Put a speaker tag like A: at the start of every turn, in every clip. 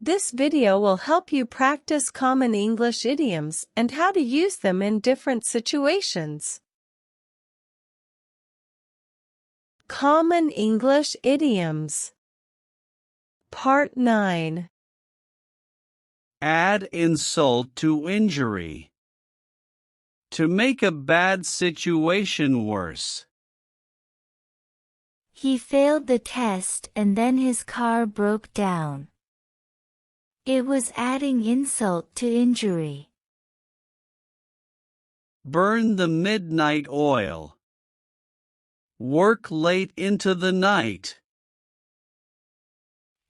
A: This video will help you practice common English idioms and how to use them in different situations. Common English idioms. Part 9.
B: Add insult to injury. To make a bad situation worse.
C: He failed the test and then his car broke down. It was adding insult to injury.
B: Burn the midnight oil. Work late into the night.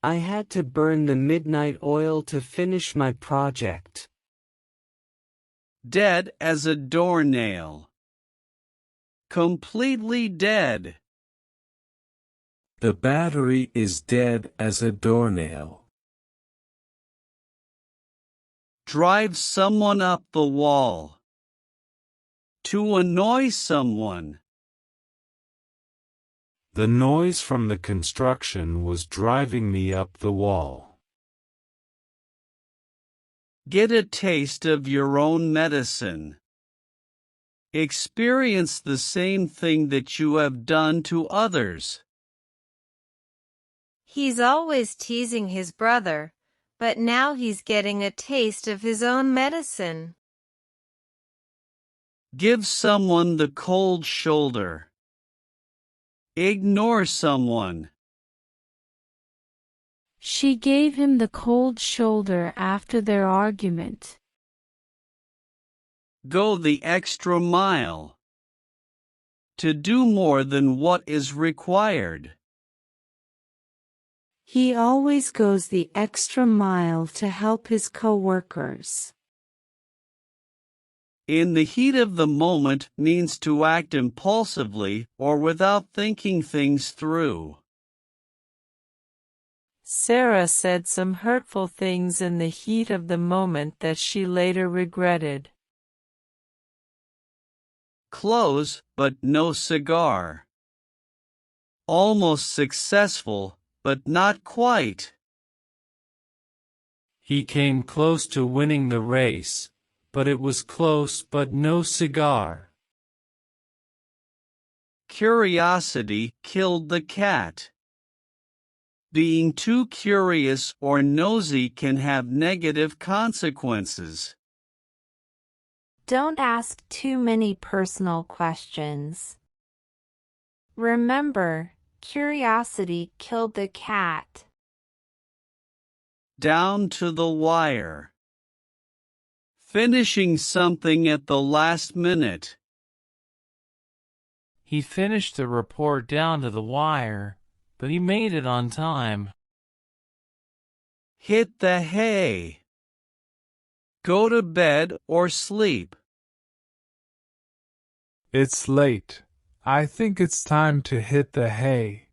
D: I had to burn the midnight oil to finish my project.
B: Dead as a doornail. Completely dead.
E: The battery is dead as a doornail.
B: Drive someone up the wall. To annoy someone.
E: The noise from the construction was driving me up the wall.
B: Get a taste of your own medicine. Experience the same thing that you have done to others.
A: He's always teasing his brother, but now he's getting a taste of his own medicine.
B: Give someone the cold shoulder. Ignore someone.
C: She gave him the cold shoulder after their argument.
B: Go the extra mile. To do more than what is required.
C: He always goes the extra mile to help his coworkers.
B: In the heat of the moment means to act impulsively or without thinking things through.
A: Sarah said some hurtful things in the heat of the moment that she later regretted.
B: Close, but no cigar. Almost successful, but not quite.
E: He came close to winning the race, but it was close but no cigar.
B: Curiosity killed the cat. Being too curious or nosy can have negative consequences.
C: Don't ask too many personal questions. Remember, curiosity killed the cat.
B: Down to the wire. Finishing something at the last minute.
F: He finished the report down to the wire, but he made it on time.
B: Hit the hay. Go to bed or sleep.
G: It's late. I think it's time to hit the hay.